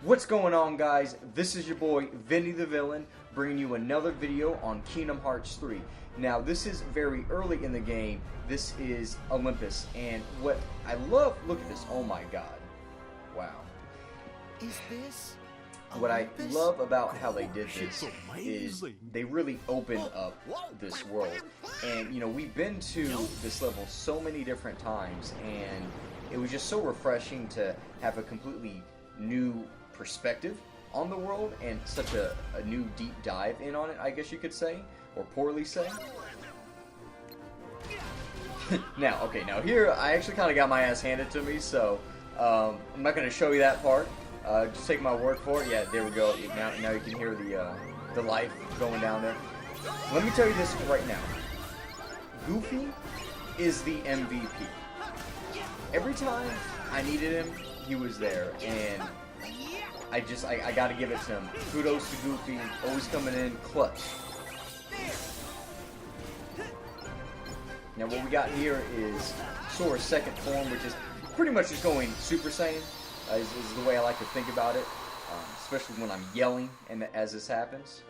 What's going on, guys? This is your boy Vinny the Villain, bringing you another video on Kingdom Hearts 3. Now, this is very early in the game. This is Olympus, and what I love, look at this, oh my god. Wow. Is this What I Olympus? love about how they did this is they really opened up this world. And, you know, we've been to this level so many different times, and it was just so refreshing to have a completely new perspective on the world and such a new deep dive in on it, I guess you could say, or poorly say. Now here I actually kind of got my ass handed to me, so I'm not going to show you that part. Just take my word for it. Yeah, there we go. Now you can hear the life going down there. Let me tell you this right now. Goofy is the MVP. Every time I needed him, he was there, and I gotta give it to him. Kudos to Goofy, always coming in clutch. Now what we got here is Sora's second form, which is pretty much just going Super Saiyan, is the way I like to think about it, especially when I'm yelling and as this happens.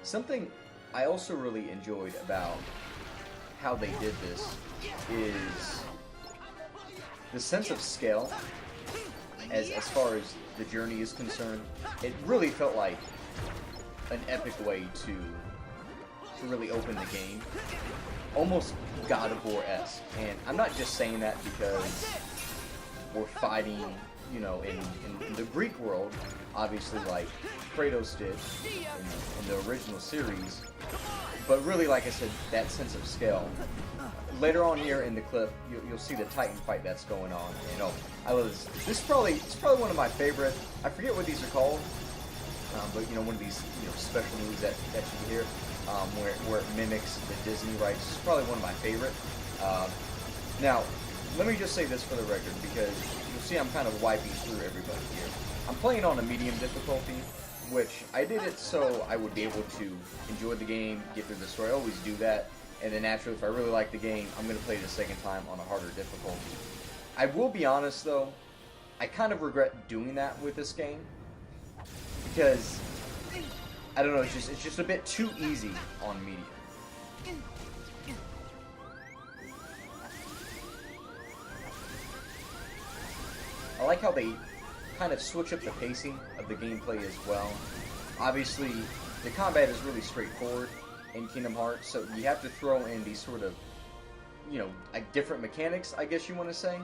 Something I also really enjoyed about how they did this is the sense of scale as far as the journey is concerned. It really felt like an epic way to really open the game. Almost God of War-esque. And I'm not just saying that because we're fighting, you know, in the Greek world, obviously, like Kratos did in the original series, but really, like I said, that sense of scale. Later on here in the clip, you'll see the Titan fight that's going on. And oh, I love this. It's probably one of my favorite. I forget what these are called, but you know, one of these special moves that you hear, where it mimics the Disney rights. It's probably one of my favorite. Now, let me just say this for the record, because you'll see I'm kind of wiping through everybody here. I'm playing on a medium difficulty, which I did it so I would be able to enjoy the game, get through the story. I always do that, and then naturally, if I really like the game, I'm going to play it a second time on a harder difficulty. I will be honest, though, I kind of regret doing that with this game, because, I don't know, it's just a bit too easy on medium. I like how they kind of switch up the pacing of the gameplay as well. Obviously, the combat is really straightforward in Kingdom Hearts, so you have to throw in these sort of, you know, like different mechanics, I guess you want to say.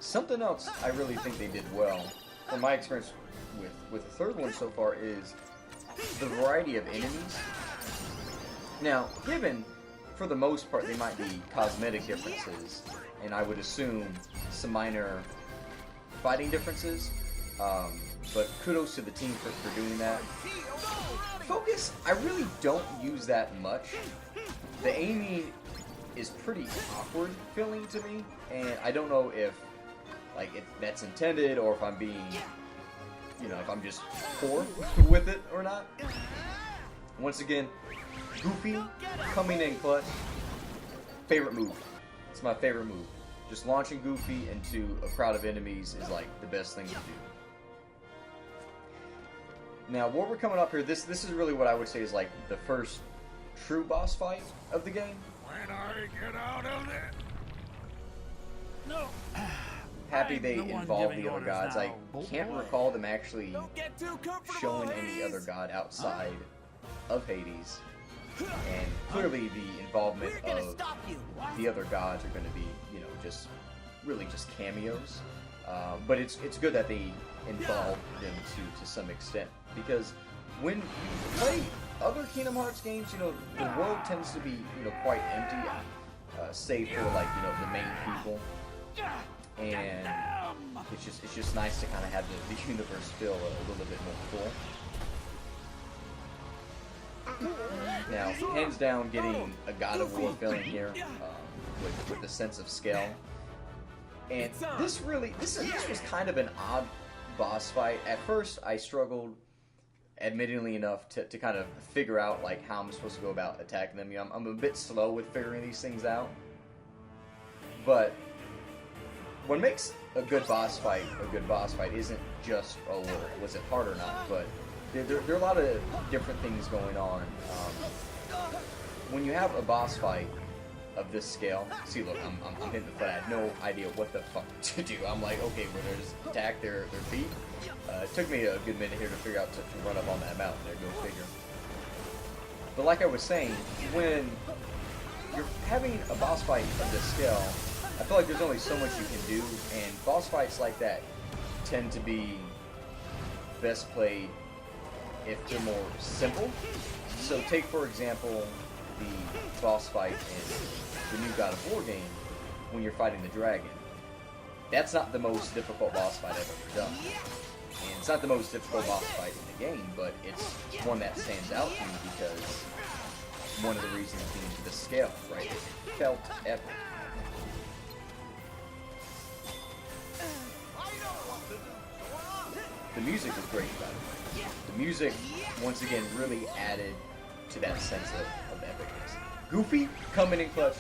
Something else I really think they did well, from my experience with the third one so far, is the variety of enemies. Now, given for the most part, they might be cosmetic differences, and I would assume some minor fighting differences, but kudos to the team for doing that. Focus, I really don't use that much. The aiming is pretty awkward feeling to me, and I don't know if that's intended, or if I'm being, you know, if I'm just poor with it or not. Once again, Goofy coming in clutch. Favorite move. It's my favorite move. Just launching Goofy into a crowd of enemies is like the best thing to do. Now, what we're coming up here, this is really what I would say is like the first true boss fight of the game. When I get out of it. No. Happy they involved the other gods. I can't recall them actually showing any other god outside of Hades. And clearly the involvement of the other gods are going to be, you know, just really just cameos. But it's good that they involve them to some extent, because when you play other Kingdom Hearts games, you know, the world tends to be, you know, quite empty, save for like, you know, the main people. And it's just nice to kind of have the universe feel a little bit more full. Now, hands down, getting a God of War feeling here with the sense of scale. And this was kind of an odd boss fight. At first, I struggled, admittingly enough, to kind of figure out like how I'm supposed to go about attacking them. You know, I'm a bit slow with figuring these things out. But what makes a good boss fight isn't just, oh, well, was it hard or not, but there are a lot of different things going on. When you have a boss fight of this scale, see, look, I'm hitting the foot. I had no idea what the fuck to do. I'm like, okay, well, there's attack their feet. It took me a good minute here to figure out to run up on that mountain there, go figure. But like I was saying, when you're having a boss fight of this scale, I feel like there's only so much you can do, and boss fights like that tend to be best played if they're more simple. So take, for example, the boss fight in the new God of War game when you're fighting the dragon. That's not the most difficult boss fight I've ever done. And it's not the most difficult boss fight in the game, but it's one that stands out to me because one of the reasons being the scale, right? It felt epic. The music was great, by the way. The music, once again, really added to that sense of epicness. Goofy coming in clutch.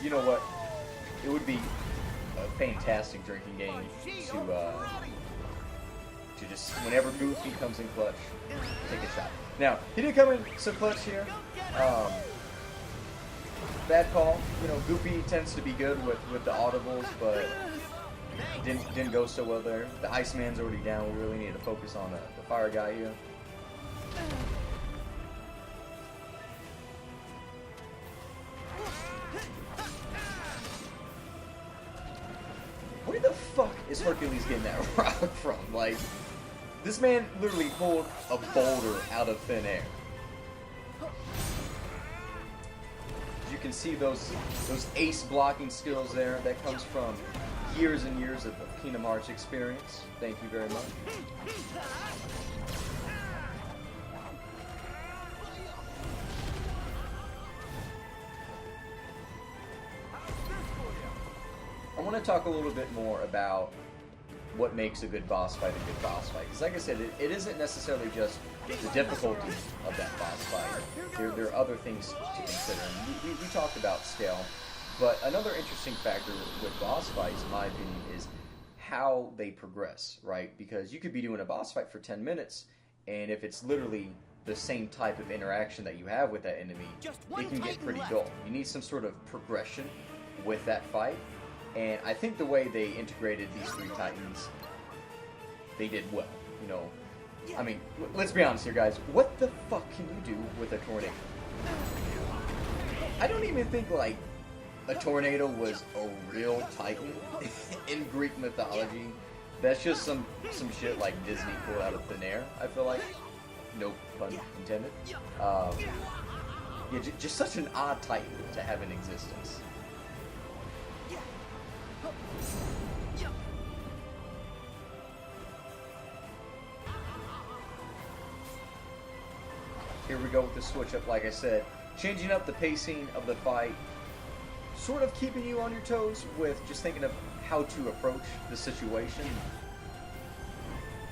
You know what? It would be a fantastic drinking game to just, whenever Goofy comes in clutch, take a shot. Now, he didn't come in so clutch here. Bad call. You know, Goofy tends to be good with the audibles, but didn't go so well there. The Iceman's already down. We really need to focus on the fire guy here. Where the fuck is Hercules getting that rock from? Like, this man literally pulled a boulder out of thin air. You can see those ace blocking skills there. That comes from years and years of Kingdom Hearts experience. Thank you very much. I want to talk a little bit more about what makes a good boss fight a good boss fight. Because like I said, it isn't necessarily just the difficulty of that boss fight. There are other things to consider. And we talked about scale. But another interesting factor with boss fights, in my opinion, is how they progress, right? Because you could be doing a boss fight for 10 minutes, and if it's literally the same type of interaction that you have with that enemy, it can get pretty dull. You need some sort of progression with that fight. And I think the way they integrated these three titans, they did well. You know, I mean, let's be honest here, guys. What the fuck can you do with a tornado? I don't even think, like, a tornado was a real titan in Greek mythology. That's just some shit like Disney pulled out of thin air, I feel like. No pun intended. Yeah, just such an odd titan to have in existence. Here we go with the switch up, like I said. Changing up the pacing of the fight. Sort of keeping you on your toes with just thinking of how to approach the situation.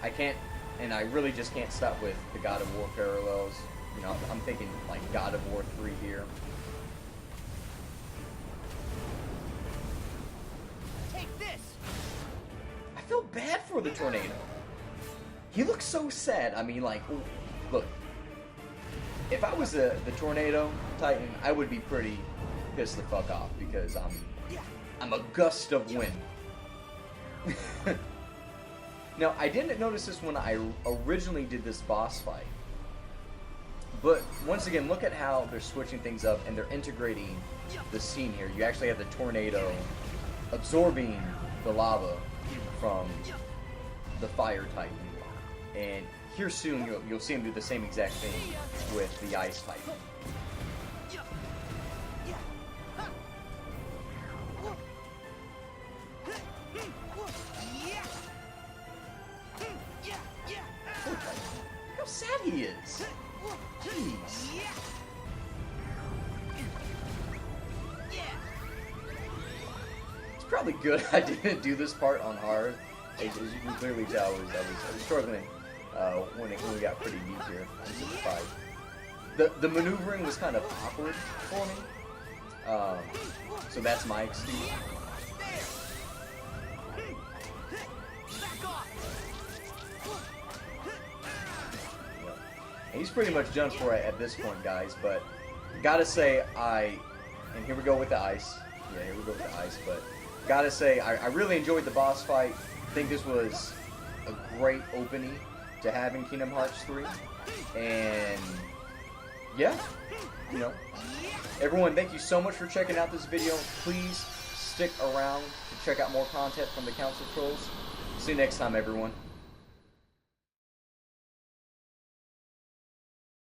I can't, and I really just can't stop with the God of War parallels. You know, I'm thinking like God of War 3 here. Take this. I feel bad for the tornado. He looks so sad. I mean, like, look. If I was the tornado titan, I would be pretty pissed the fuck off because I'm a gust of wind. Now, I didn't notice this when I originally did this boss fight. But once again, look at how they're switching things up and they're integrating the scene here. You actually have the tornado absorbing the lava from the fire titan. And here soon, you'll see him do the same exact thing with the ice titan. Look how sad he is. Jeez. probably good I didn't do this part on hard. As you can clearly tell, I was struggling when we got pretty deep here in Super 5. The maneuvering was kind of awkward for me, so that's my excuse. Yep. And he's pretty much done for it at this point, guys, but gotta say, and here we go with the ice. Yeah, here we go with the ice, but gotta say, I really enjoyed the boss fight. I think this was a great opening to have in Kingdom Hearts 3. And yeah, you know, everyone, thank you so much for checking out this video. Please stick around to check out more content from the Council Trolls. See you next time, everyone.